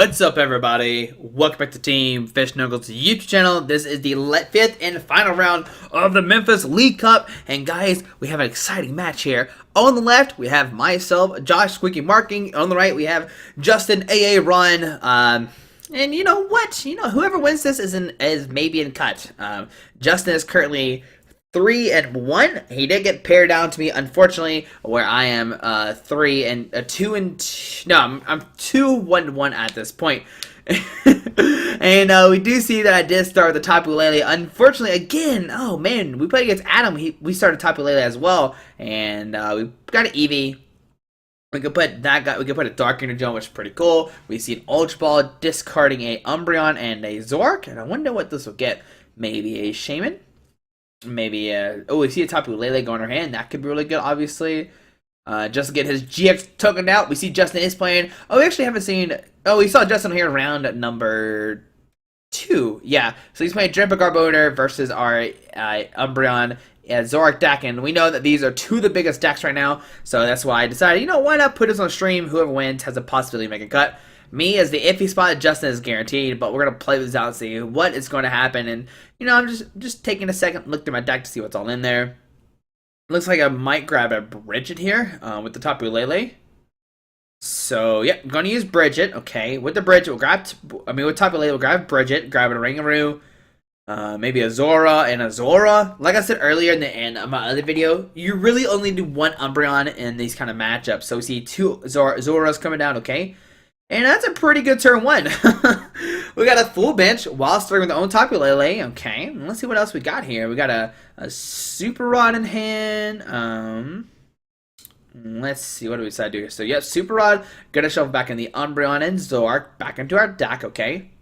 What's up, everybody? Welcome back to Team Fish Knuckles YouTube channel. This is the 5th and final round of the Memphis League Cup. And guys, we have an exciting match here. On the left, we have myself, Josh Squeaky Marking. On the right, we have Justin AA Run. And you know what? Whoever wins this is maybe in cut. Justin is currently 3-1. He did get paired down to me, unfortunately, where I am 3-2. No, I'm 2-1-1 at this point. And we do see that I did start with the Tapu Lele. Unfortunately, again, oh man, we played against Adam. We started Tapu Lele as well, and we got an Eevee. We could put that guy. We could put a Dark Energy on, which is pretty cool. We see an Ultra Ball discarding a Umbreon and a Zoroark, and I wonder what this will get. Maybe a Shaman. Maybe we see a Tapu Lele go in her hand. That could be really good, obviously. Just to get his GX token out. We see Justin is playing. Oh, we actually haven't seen. Oh, we saw Justin here round number 2. Yeah, so he's playing Drampa Garbodor versus our Umbreon Zoroark deck, and we know that these are two of the biggest decks right now. So that's why I decided, why not put this on stream? Whoever wins has a possibility to make a cut. Me as the iffy spot, Justin is guaranteed, but we're gonna play this out and see what is going to happen. And I'm just taking a second look through my deck to see what's all in there. Looks like I might grab a Bridget here with the Tapu Lele. So yeah, I'm gonna use Bridget. Okay, with the Bridget, with Tapu Lele, we'll grab Bridget, grab a Ringaroo, maybe a Zora and a Zora. Like I said earlier in the end of my other video, you really only do one Umbreon in these kind of matchups. So we see two Zoras coming down. Okay. And that's a pretty good turn 1. We got a full bench while starting with our own Tapu Lele. Okay, let's see what else we got here. We got a Super Rod in hand. Let's see, what do we decide to do here? So, yep, Super Rod. Gonna shuffle back in the Umbreon and Zoroark back into our deck, okay?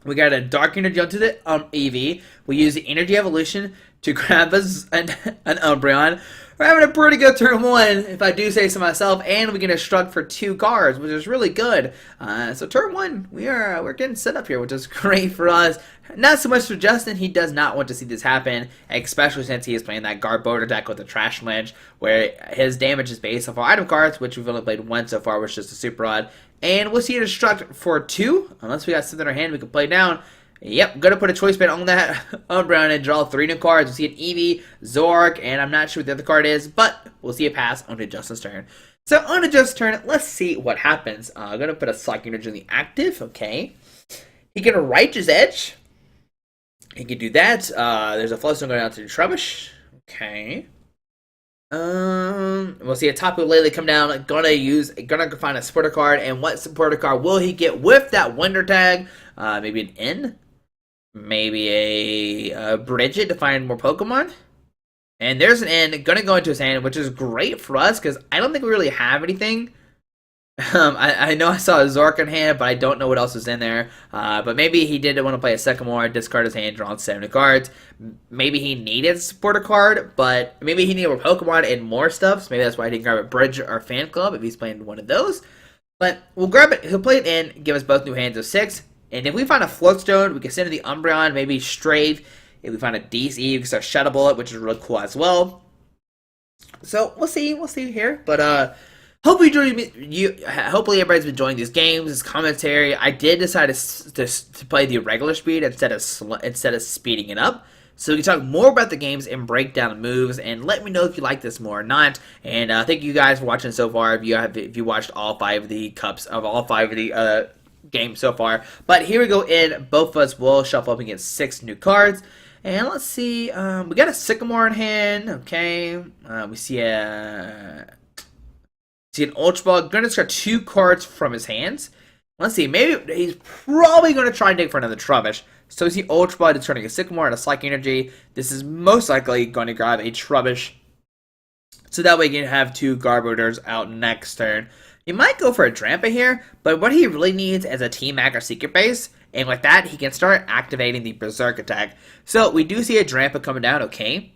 We got a Dark Energy onto the Eevee. We use the Energy Evolution to grab an Umbreon. We're having a pretty good turn 1, if I do say so myself, and we get a Shrug for 2 cards, which is really good. So turn 1, we're getting set up here, which is great for us. Not so much for Justin. He does not want to see this happen, especially since he is playing that Garbodor deck with the Trash Lynch, where his damage is based off our item cards, which we've only played once so far, which is the Super Rod. And we'll see a Destruct for 2, unless we got something in our hand we can play down. Yep, gonna put a choice band on that Umbreon and draw 3 new cards. We'll see an Eevee, Zoroark, and I'm not sure what the other card is, but we'll see a pass onto Justin's turn. So on to Justin's turn, let's see what happens. I'm gonna put a Psychic Energy in the active, okay. He can Righteous Edge. He can do that. There's a Flowstone going out to Trubbish. Okay. We'll see a Tapu Lele come down. Gonna find a supporter card, and what supporter card will he get with that Wonder Tag? Maybe an N. Maybe a Bridget to find more Pokemon. And there's an N gonna go into his hand, which is great for us because I don't think we really have anything. I know I saw a Zoroark in hand, but I don't know what else is in there. But maybe he did want to play a second more, discard his hand, draw 70 cards. Maybe he needed a supporter card, but maybe he needed more Pokemon and more stuff. So maybe that's why he didn't grab a Bridge or Fan Club if he's playing one of those. But we'll grab it. He'll play it in, give us both new hands of 6. And if we find a Floatstone, we can send in the Umbreon, maybe Strave. If we find a DC, we can start Shadow Bullet, which is really cool as well. So we'll see here. But hopefully hopefully everybody's been enjoying these games, this commentary. I did decide to play the regular speed instead of speeding it up. So we can talk more about the games and break down moves, and let me know if you like this more or not. And thank you guys for watching so far. If you watched all 5 of the cups of all 5 of the games so far. But here we go in. Both of us will shuffle up and get 6 new cards. And let's see. We got a Sycamore in hand. Okay. We see an Ultra Ball. Gonna discard 2 cards from his hands. Let's see. Maybe he's probably gonna try and dig for another Trubbish. So we see Ultra Ball discarding a Sycamore and a Psychic Energy. This is most likely going to grab a Trubbish. So that way you can have 2 Garbodors out next turn. He might go for a Drampa here, but what he really needs is a T-Mac or Secret Base, and with that, he can start activating the Berserk attack. So we do see a Drampa coming down, okay.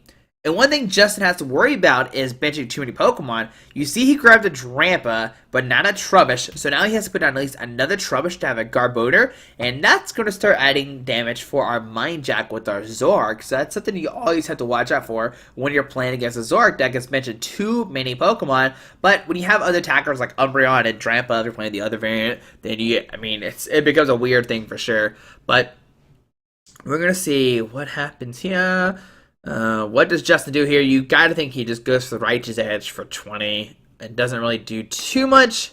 And one thing Justin has to worry about is benching too many Pokemon. You see he grabbed a Drampa, but not a Trubbish. So now he has to put down at least another Trubbish to have a Garbodor. And that's going to start adding damage for our Mind Jack with our Zoroark. So that's something you always have to watch out for when you're playing against a Zoroark that gets benched too many Pokemon. But when you have other attackers like Umbreon and Drampa, if you're playing the other variant, then it becomes a weird thing for sure. But we're going to see what happens here. What does Justin do here? You gotta think he just goes for the Righteous Edge for 20. It doesn't really do too much.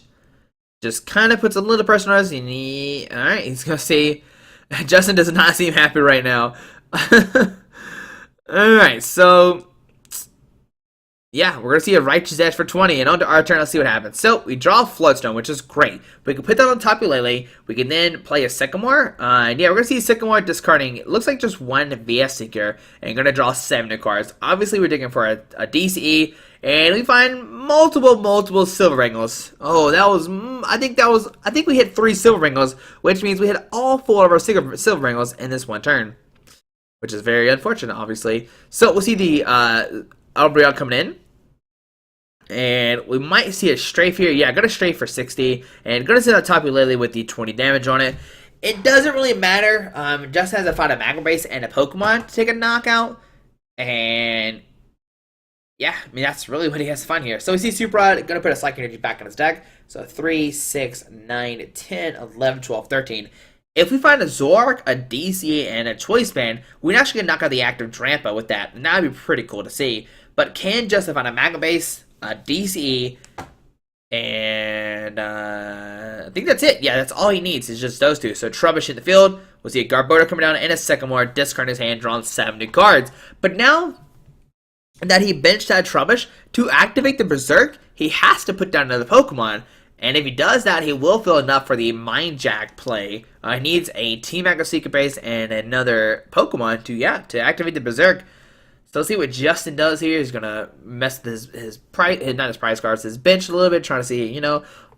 Just kind of puts a little pressure on us. Alright, he's gonna see. Justin does not seem happy right now. Alright, so yeah, we're going to see a Righteous Edge for 20, and on to our turn, let's see what happens. So, we draw a Floodstone, which is great. We can put that on Tapu Lele. We can then play a Sycamore. And yeah, we're going to see Sycamore discarding, it looks like just one VS Seeker, and going to draw 7 new cards. Obviously, we're digging for a DCE, and we find multiple Silver Wrangles. Oh, I think we hit 3 Silver Wrangles, which means we hit all 4 of our Silver Wrangles in this one turn, which is very unfortunate, obviously. So, we'll see the Umbreon coming in. And we might see a strafe here. Yeah, going to strafe for 60. And going to send out Tapu Lele with the 20 damage on it. It doesn't really matter. Just has to find a Magma Base and a Pokemon to take a knockout. And yeah, that's really what he has to find here. So we see Super Rod, going to put a Psychic Energy back in his deck. So 3, 6, 9, 10, 11, 12, 13. If we find a Zoroark, a DC, and a Choice Band, we can actually knock out the active Drampa with that. And that would be pretty cool to see. But can Justin find a Magma Base, a DCE, and I think that's it. Yeah, that's all he needs is just those two. So Trubbish in the field. We'll see a Garbodor coming down and a Sycamore. Discard his hand, drawing 7 new cards. But now that he benched that Trubbish, to activate the Berserk, he has to put down another Pokemon. And if he does that, he will feel enough for the Mind Jack play. He needs a Team Magma Secret Base and another Pokemon to activate the Berserk. So let's see what Justin does here. He's going to mess with his prize cards, his bench a little bit, trying to see,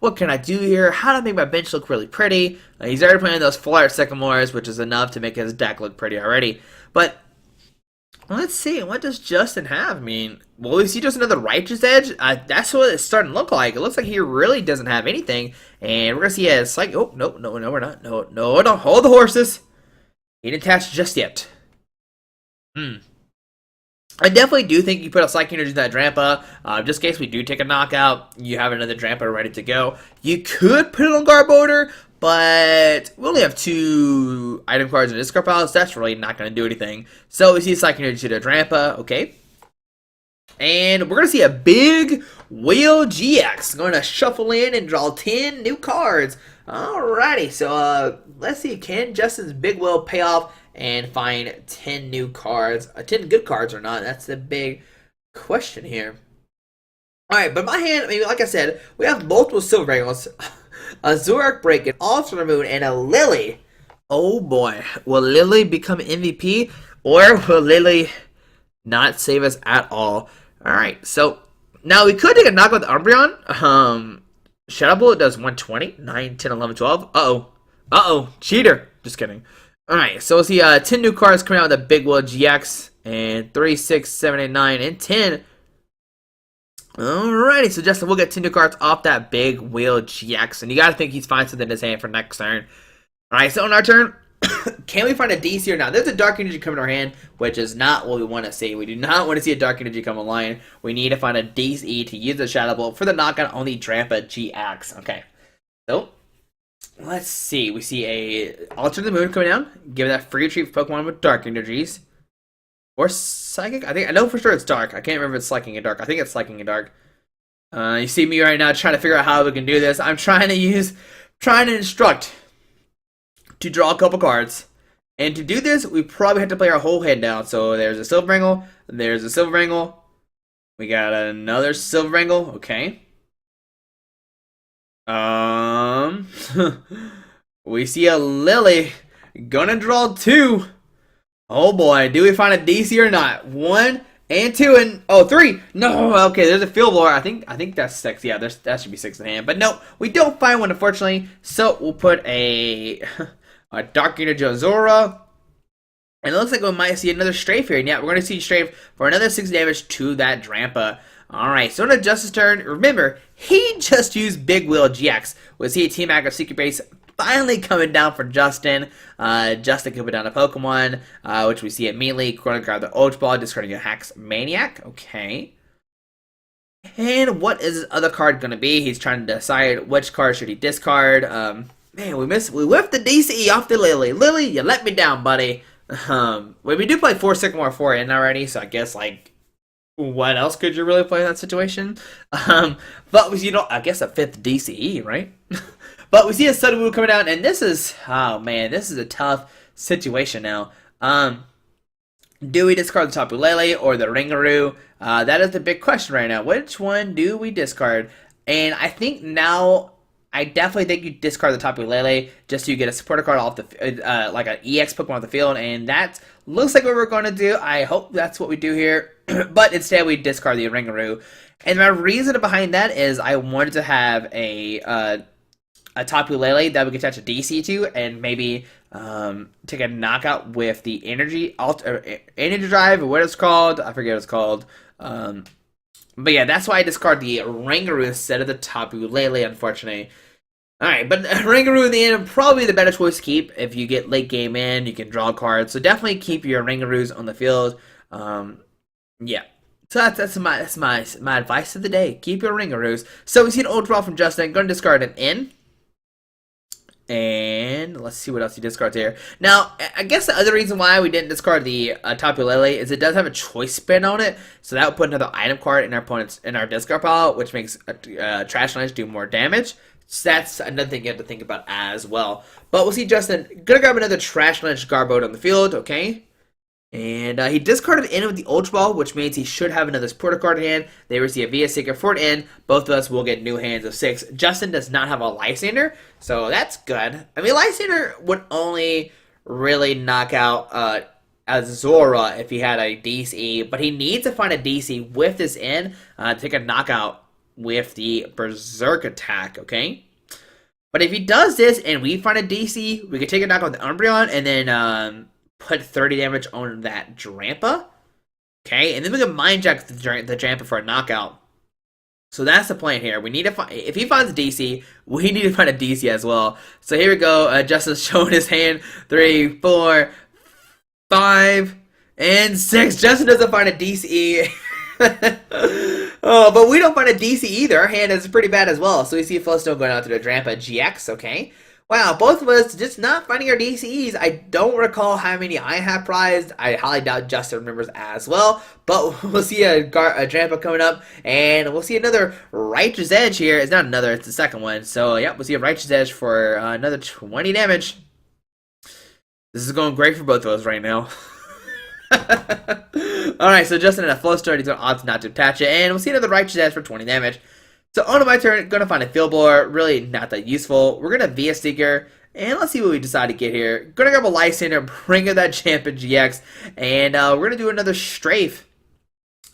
what can I do here? How do I make my bench look really pretty? He's already playing those Flare Sycamores, which is enough to make his deck look pretty already. But let's see, what does Justin have? Will we see just another Righteous Edge? That's what it's starting to look like. It looks like he really doesn't have anything. And we're going to see a Psychic... Oh, no, we're not. No, hold the horses. He didn't attach just yet. I definitely do think you put a Psychic Energy in that Drampa. Just in case we do take a knockout, you have another Drampa ready to go. You could put it on Garbodor, but we only have 2 item cards in discard piles. That's really not going to do anything. So we see a Psychic Energy to the Drampa. Okay. And we're going to see a big Wheel GX. Going to shuffle in and draw 10 new cards. Alrighty. So let's see. Can Justin's big wheel pay off and find 10 new cards, 10 good cards or not? That's the big question here. Alright, but in my hand, like I said, we have multiple Silver Wrangles, a Zoroark Break, an Ultra Moon, and a Lily. Oh boy, will Lily become MVP, or will Lily not save us at all? Alright, so now we could take a knockout with Umbreon. Shadow Bullet does 120, 9, 10, 11, 12. Uh-oh, cheater. Just kidding. Alright, so we'll see 10 new cards coming out with the Big Wheel GX. And 3, 6, 7, 8, 9, and 10. Alrighty, so Justin will get 10 new cards off that Big Wheel GX. And you gotta think he's finding something in his hand for next turn. Alright, so on our turn, can we find a DC or not? There's a Dark Energy coming in our hand, which is not what we want to see. We do not want to see a Dark Energy come online. We need to find a DC to use the Shadow Bolt for the knockout on the Drampa GX. Okay, so let's see. We see a Alter the Moon coming down. Give that free retreat for Pokemon with Dark Energies. Or Psychic? I know for sure it's Dark. I can't remember if it's Psychic and Dark. I think it's Psychic and Dark. You see me right now trying to figure out how we can do this. I'm trying to instruct to draw a couple cards. And to do this, we probably have to play our whole hand down. So there's a Silver Wrangle. There's a Silver Wrangle. We got another Silver Wrangle. Okay. We see a Lily. Gonna draw 2. Oh boy, do we find a DC or not? 1 and 2 and 3. No, okay, there's a Field Blower. I think that's 6. Yeah, that should be 6 in hand. But no, we don't find one, unfortunately. So we'll put a Dark Energy on Zora. And it looks like we might see another strafe here. And yeah, we're going to see strafe for another 6 damage to that Drampa. Alright, so on Justice's turn, remember, he just used Big Wheel GX. We'll see a Team Hacker Secret Base finally coming down for Justin. Justin can put down a Pokemon, which we see immediately. Going to grab the Ultra Ball, discarding a Hax Maniac. Okay. And what is his other card going to be? He's trying to decide which card should he discard. Man, we whiffed the DCE off the Lily. Lily, you let me down, buddy. Well, we do play 4 Sycamore 4 in already, so I guess, like, what else could you really play in that situation? But we see, I guess a 5th DCE, right? But we see a Sudden Woo coming down, and this is, oh man, this is a tough situation now. Do we discard the Tapu Lele or the Ringaroo? That is the big question right now. Which one do we discard? And I think now, I definitely think you discard the Tapu Lele just so you get a supporter card off the, like an EX Pokemon off the field, and that looks like what we're going to do. I hope that's what we do here, but instead we discard the Ringaroo. And my reason behind that is I wanted to have a Tapu Lele that we could attach a DC to, and maybe take a knockout with the energy drive, or what it's called. I forget what it's called. But yeah, that's why I discard the Ringaroo instead of the Tapu Lele, unfortunately. Alright, but Ringaroo in the end, probably the better choice to keep. If you get late game in, you can draw cards. So definitely keep your Ringaroos on the field. Yeah. So that's my advice of the day. Keep your Ringaroos. So we see an old draw from Justin. Going to discard an in. And let's see what else he discards here. Now, I guess the other reason why we didn't discard the Tapu Lele is it does have a choice spin on it, so that would put another item card in our discard pile, which makes Trash Lance do more damage. So that's another thing you have to think about as well. But we'll see Justin gonna grab another Trash Lance Garbodor on the field, okay? And he discarded in with the Ultra Ball, which means he should have another supporter card in hand. They receive a Via Seeker for an in. Both of us will get new hands of 6. Justin does not have a Lysander, so that's good. I mean, Lysander would only really knock out a Zora if he had a DC, but he needs to find a DC with this in to take a knockout with the Berserk attack, okay? But if he does this and we find a DC, we can take a knockout with the Umbreon and then put 30 damage on that Drampa. Okay, and then we can Mind Jack the Drampa for a knockout. So that's the plan here. We need to find, if he finds a DC, we need to find a DC as well. So here we go. Justin's showing his hand. 3, 4, 5, and 6. Justin doesn't find a DC. Oh, but we don't find a DC either. Our hand is pretty bad as well. So we see Flowstone going out to the Drampa GX. Okay. Wow, both of us just not finding our DCEs. I don't recall how many I have prized. I highly doubt Justin remembers as well. But we'll see a Drampa coming up. And we'll see another Righteous Edge here. It's not another, it's the second one. So, yeah, we'll see a Righteous Edge for another 20 damage. This is going great for both of us right now. Alright, so Justin had a flow start. He's going to opt not to attach it. And we'll see another Righteous Edge for 20 damage. So on my turn, going to find a Field Blower, really not that useful. We're going to Via Seeker, and let's see what we decide to get here. Going to grab a Lysander, bring in that Champion GX, and we're going to do another Strafe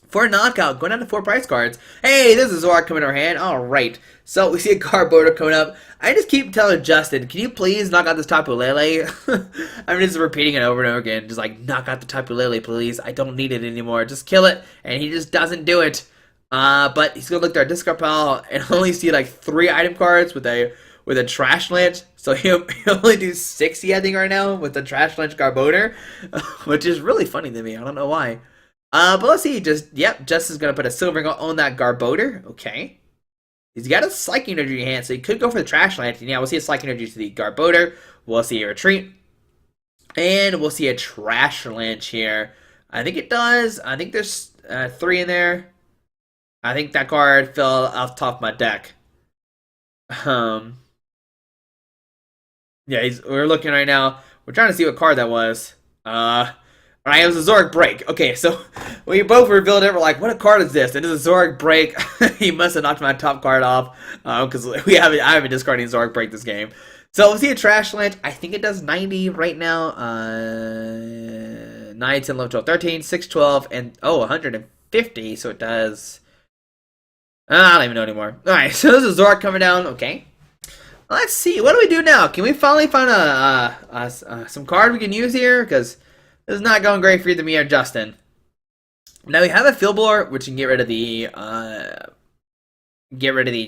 for a knockout, going down to 4 prize cards. Hey, this is Zoroark coming in our hand. Alright, so we see a Garbodor coming up. I just keep telling Justin, can you please knock out this Tapu Lele? I'm just repeating it over and over again, just like, knock out the Tapu Lele, please. I don't need it anymore. Just kill it, and he just doesn't do it. But he's gonna look at our discard pile and only see like 3 item cards with a Trash Lance. So he'll only do 60, I think, right now with the Trash Lance Garbodor, which is really funny to me. I don't know why. But let's see. Justin's gonna put a Silver Ring on that Garbodor. Okay. He's got a Psychic Energy in hand, so he could go for the Trash Lance. And yeah, we'll see a Psychic Energy to the Garbodor. We'll see a Retreat, and we'll see a Trash Lance here. I think it does. I think there's 3 in there. I think that card fell off the top of my deck. Yeah, we're looking right now. We're trying to see what card that was. Right, it was a Zoroark Break. Okay, so we both revealed it. We're like, what card is this? And it's a Zoroark Break. He must have knocked my top card off because I haven't discarded Zoroark Break this game. So we'll see a Trash Lance. I think it does 90 right now. 9, 10, 11, 12, 13, 6, 12, and 150. So it does. I don't even know anymore. Alright, so this is Zoroark coming down. Okay. Let's see. What do we do now? Can we finally find some card we can use here? Because This is not going great for either me or Justin. Now we have a field blower, which can get rid of the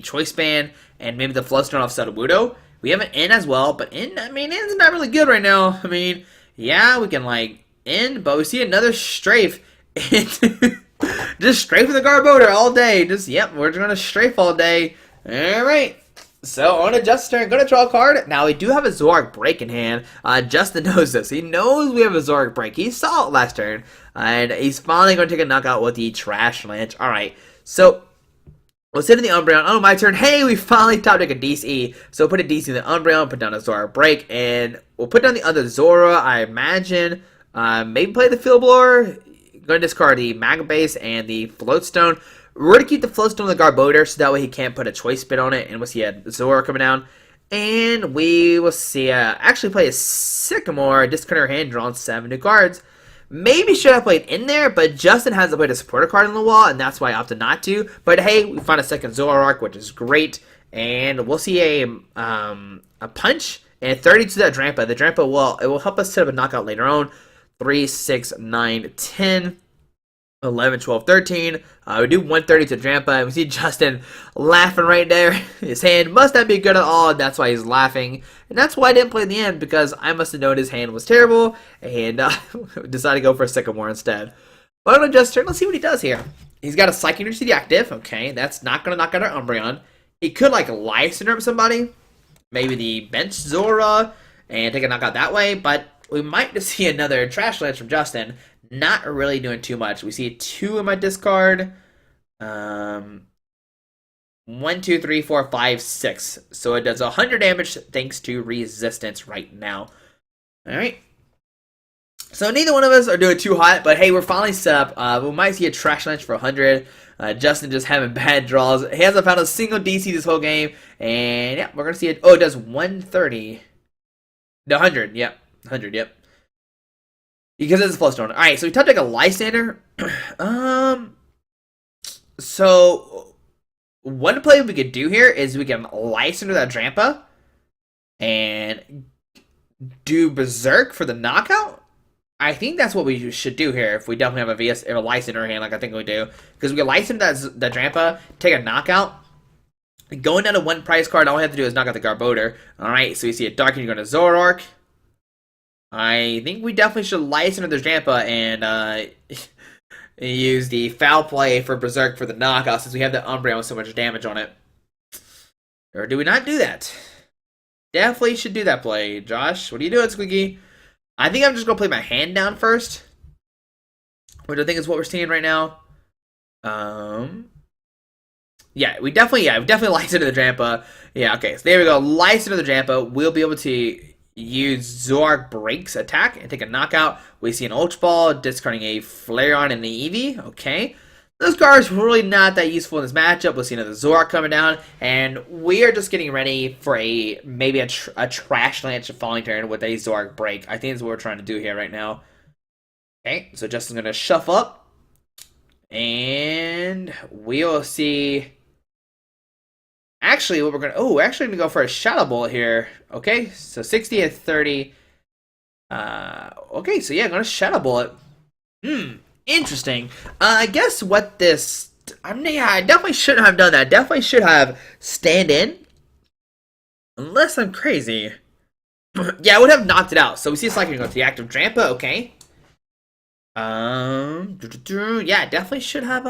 choice band and maybe the flow stone off Sudowoodo. We have an in as well, but in's not really good right now. I mean, yeah, we can like in, but we see another strafe. Just strafe with the Garbodor all day. Yep, we're just gonna strafe all day. Alright. So on to Justin's turn, gonna draw a card. Now we do have a Zoroark break in hand. Justin knows this. He knows we have a Zoroark break. He saw it last turn. And he's finally gonna take a knockout with the Trash Lynch. Alright, so we'll sit in the Umbreon. Oh, my turn. Hey, we finally top deck a DC. So put a DC in the Umbreon, put down a Zoroark break, and we'll put down the other Zora, I imagine. Maybe play the Field Blower. Going to discard the Magma Base and the Float Stone. We're going to keep the Float Stone with the Garbodor, so that way he can't put a Choice Spin on it, and we'll see a Zora coming down. And we will see actually play a Sycamore, discard our hand, drawn 7 new cards. Maybe should have played in there, but Justin hasn't played a supporter card on the wall, and that's why I opted not to. But hey, we found a second Zoroark, which is great. And we'll see a punch and 30 to that Drampa. The Drampa will help us set up a knockout later on. 3, 6, 9, 10, 11, 12, 13. We do 130 to Drampa, and we see Justin laughing right there. His hand must not be good at all, and that's why he's laughing. And that's why I didn't play in the end, because I must have known his hand was terrible, and decided to go for a Sycamore instead. But on Justin, let's see what he does here. He's got a Psychic Energy to the active. Okay, that's not going to knock out our Umbreon. He could, like, Life Syndrome somebody. Maybe the Bench Zora, and take a knockout that way, but we might just see another Trash Lance from Justin. Not really doing too much. We see 2 in my discard. 1, 2, 3, 4, 5, 6. So it does 100 damage thanks to resistance right now. Alright. So neither one of us are doing too hot, but hey, we're finally set up. We might see a Trash Lance for 100. Justin just having bad draws. He hasn't found a single DC this whole game. And yeah, we're going to see it. Oh, it does 130. No, 100. Yep. 100, yep. Because it's a Flow Stone. Alright, so we top deck a Lysander. So one play we could do here is we can Lysander that Drampa and do Berserk for the knockout. I think that's what we should do here if we definitely have a Lysander in our hand, like I think we do. Because we can Lysander that Drampa, take a knockout. Going down to 1 price card, all we have to do is knock out the Garbodor. Alright, so we see a Dark and you're going to Zoroark. I think we definitely should license the Drampa and use the Foul Play for Berserk for the knockout since we have the Umbreon with so much damage on it. Or do we not do that? Definitely should do that play. Josh, what are you doing, Squeaky? I think I'm just going to play my hand down first, which I think is what we're seeing right now. Yeah, we definitely license the Drampa. Yeah, okay, so there we go. License the Drampa. We'll be able to use Zoroark Breaks attack and take a knockout. We see an Ultra Ball, discarding a Flareon and the Eevee. Okay. Those cards were really not that useful in this matchup. We'll see another Zoroark coming down. And we are just getting ready for maybe a Trash Lance falling turn with a Zoroark Break. I think that's what we're trying to do here right now. Okay, so Justin's going to shuffle up. And we'll see. Actually, what we're going to... Oh, we're actually going to go for a Shadow Bullet here. Okay, so 60 and 30. Okay, so yeah, I'm going to Shadow Bullet. Interesting. I guess what this... yeah, I definitely shouldn't have done that. Definitely should have Stand In. Unless I'm crazy. Yeah, I would have knocked it out. So we see it's like going to go to the active Drampa. Okay. Yeah, definitely should have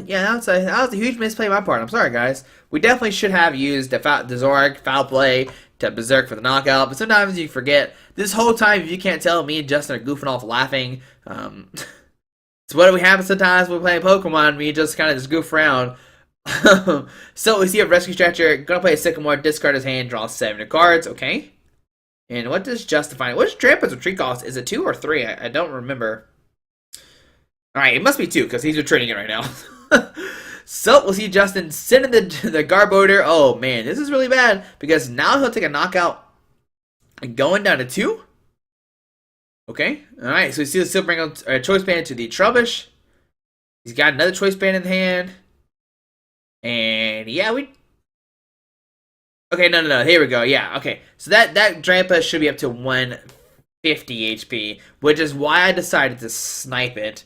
yeah, that was a huge misplay on my part. I'm sorry, guys. We definitely should have used the Zoroark Foul Play to Berserk for the knockout, but sometimes you forget. This whole time, if you can't tell, me and Justin are goofing off laughing. It's what we happen sometimes when we play Pokemon. We just kind of just goof around. So we see a Rescue Stretcher. Gonna play a Sycamore, discard his hand, draw 7 cards. Okay. And what does Justify? What's Drampa's retreat cost? Is it 2 or 3? I don't remember. Alright, it must be 2, because he's retreating it right now. So, we'll see Justin sending the Garbodor. Oh, man, this is really bad, because now he'll take a knockout and going down to 2. Okay, alright, so we see the Silver Choice Band to the Trubbish. He's got another Choice Band in the hand. And, yeah, okay, no, here we go, yeah, okay. So that Drampa should be up to 1 50 HP, which is why I decided to snipe it.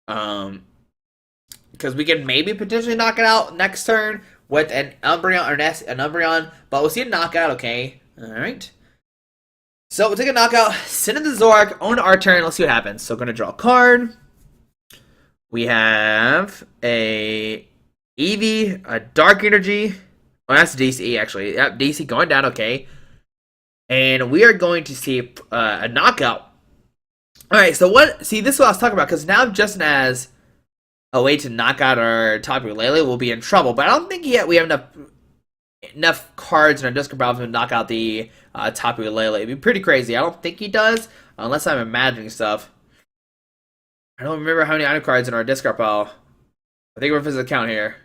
Because we can maybe potentially knock it out next turn with an Umbreon or an Umbreon, but we'll see a knockout. Okay, all right. So we'll take a knockout, send in the Zoroark on our turn. Let's see what happens. So we're gonna draw a card. We have a Eevee, a Dark Energy. Oh, that's DC actually. Yep, DC going down. Okay, and we are going to see a knockout. All right. So what? See, this is what I was talking about because now Justin has a way to knock out our Tapu Lele, we'll be in trouble. But I don't think yet we have enough cards in our discard pile to knock out the Tapu Lele. It'd be pretty crazy. I don't think he does, unless I'm imagining stuff. I don't remember how many item cards in our discard pile. I think we're for the count here.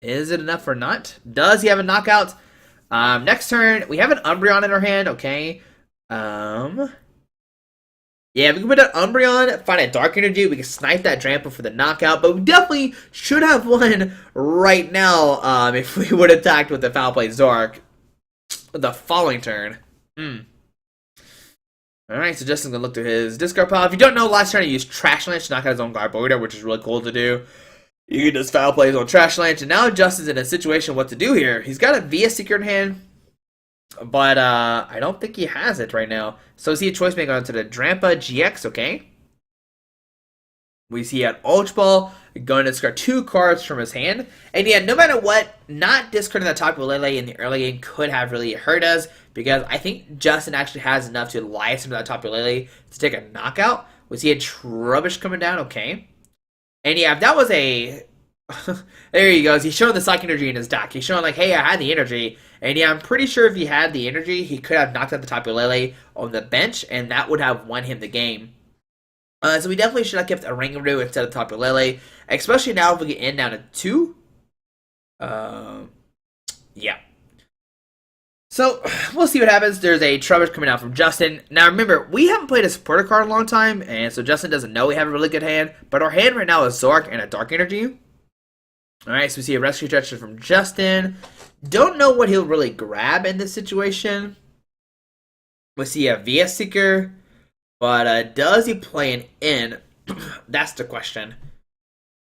Is it enough or not? Does he have a knockout? Next turn, we have an Umbreon in our hand. Okay. Yeah, we can put an Umbreon, find a Dark Energy, we can snipe that Drampa for the knockout, but we definitely should have one right now if we would have attacked with the Foul Play Zoroark the following turn. Alright, so Justin's going to look through his discard pile. If you don't know, last turn he used Trash Lynch to knock out his own Garbodor, which is really cool to do. You can just Foul Play his own Trash Lynch, and now Justin's in a situation what to do here. He's got a VS Seeker in hand, but I don't think he has it right now. So see a choice maker onto the Drampa GX, okay? We see an Ultra Ball going to discard 2 cards from his hand. And yeah, no matter what, not discarding the Tapu Lele in the early game could have really hurt us, because I think Justin actually has enough to license that Tapu Lele to take a knockout. We see a Trubbish coming down, okay? And yeah, if that was a... there he goes. He's showing the Psychic Energy in his deck. He's showing like, hey, I had the energy. And yeah, I'm pretty sure if he had the energy, he could have knocked out the Tapu Lele on the bench, and that would have won him the game. So we definitely should have kept a Ringaroo instead of Tapu Lele, especially now if we get in down to 2. Yeah. So we'll see what happens. There's a Trubbish coming out from Justin. Now remember, we haven't played a supporter card in a long time, and so Justin doesn't know we have a really good hand. But our hand right now is Zoroark and a Dark Energy. Alright, so we see a Rescue Stretcher from Justin. Don't know what he'll really grab in this situation. We see a VS Seeker. But does he play an in? That's the question.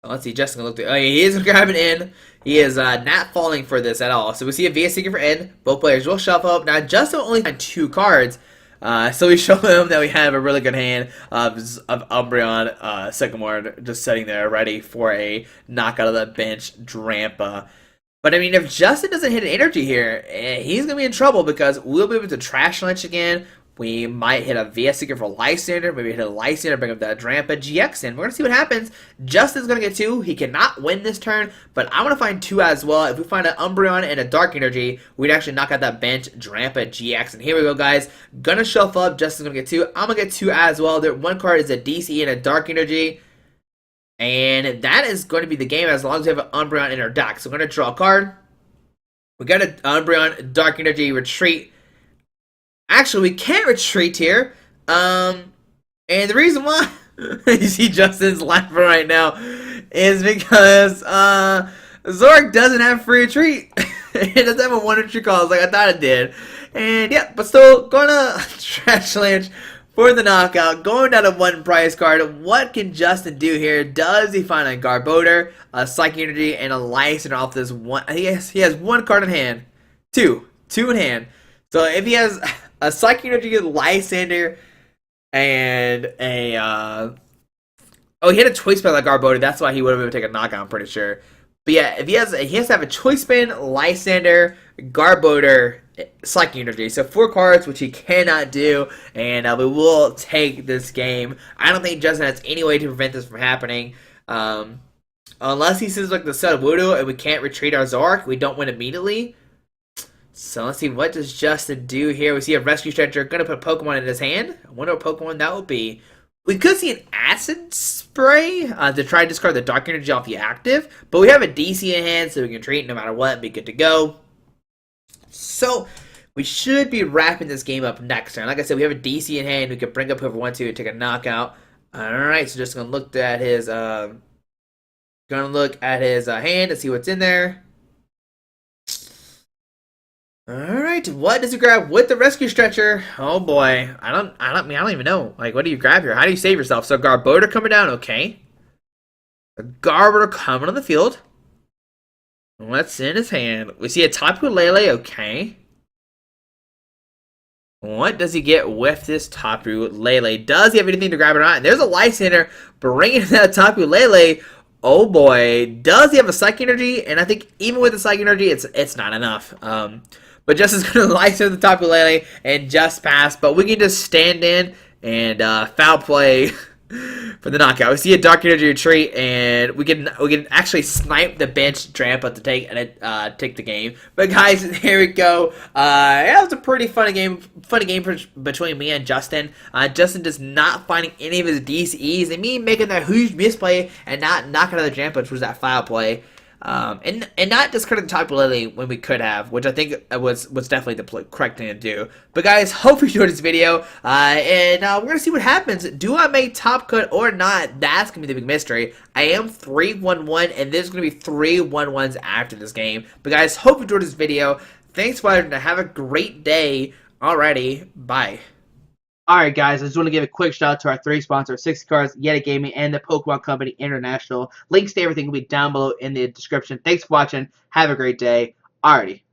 Let's see, Justin look through. Oh, he is grabbing in. He is not falling for this at all. So we see a VS Seeker for in. Both players will shuffle up. Now Justin only had 2 cards. So we show him that we have a really good hand of Umbreon, Sycamore, just sitting there ready for a knockout of the bench Drampa. But I mean, if Justin doesn't hit an energy here, he's going to be in trouble because we'll be able to Trash Lunch again. We might hit a VS Seeker for Lysander, maybe hit a Lysander, bring up that Drampa GX in. We're going to see what happens. Justin's going to get 2. He cannot win this turn, but I want to find 2 as well. If we find an Umbreon and a Dark Energy, we'd actually knock out that bench Drampa GX. And here we go, guys. Gonna shuffle up. Justin's going to get 2. I'm going to get 2 as well. There, one card is a DC and a Dark Energy. And that is going to be the game as long as we have an Umbreon in our deck. So we're going to draw a card. We got an Umbreon, Dark Energy, Retreat. Actually, we can't retreat here. And the reason why you see Justin's laughing right now is because Zoroark doesn't have free retreat. It doesn't have a 1 retreat calls like I thought it did. And yeah, but still gonna Trash Lynch for the knockout. Going down to 1 prize card. What can Justin do here? Does he find a Garbodor, a Psychic Energy, and a Lysander off this one? He has 1 card in hand. 2 in hand. So if he has a Psychic Energy, Lysander, and a oh, he had a Choice Band like Garbodor. That's why he would have been able to take a knockout, I'm pretty sure. But yeah, if he has to have a Choice Band, Lysander, Garbodor, Psychic Energy. So 4 cards, which he cannot do, and we will take this game. I don't think Justin has any way to prevent this from happening. Unless he says like the Sudowoodo and we can't retreat our Zoroark, we don't win immediately. So let's see, what does Justin do here? We see a Rescue Stretcher, gonna put a Pokemon in his hand. I wonder what Pokemon that will be. We could see an Acid Spray to try to discard the Dark Energy off the active, but we have a DC in hand, so we can treat no matter what and be good to go. So we should be wrapping this game up next turn. Like I said, we have a DC in hand. We can bring up whoever we want to take a knockout. All right, so just gonna look at his hand to see what's in there. Alright, right, what does he grab with the rescue stretcher? Oh boy, I don't even know. Like, what do you grab here? How do you save yourself? So Garbodor coming down, okay. A Garbodor coming on the field. What's in his hand? We see a Tapu Lele, okay. What does he get with this Tapu Lele? Does he have anything to grab or not? And there's a Lysander bringing that Tapu Lele. Oh boy, does he have a Psychic Energy? And I think even with the Psychic Energy, it's not enough. But Justin's going to Lysander the Tapu Lele and just pass. But we can just stand in and foul play for the knockout. We see a Dark Energy retreat, and we can actually snipe the bench Drampa to take the game. But guys, here we go. That was a pretty funny game between me and Justin. Justin just not finding any of his DCEs, and me making that huge misplay and not knocking out the Drampa, which was that foul play. And not discarding Tapu Lele when we could have, which I think was definitely the correct thing to do. But guys, hope you enjoyed this video, and we're gonna see what happens. Do I make top cut or not? That's gonna be the big mystery. I am 3-1-1, and there's gonna be 3-1-1s after this game. But guys, hope you enjoyed this video. Thanks for watching. Have a great day. Alrighty, bye. Alright guys, I just want to give a quick shout out to our 3 sponsors, 60 Cards, Yeti Gaming, and the Pokemon Company International. Links to everything will be down below in the description. Thanks for watching. Have a great day. Alrighty.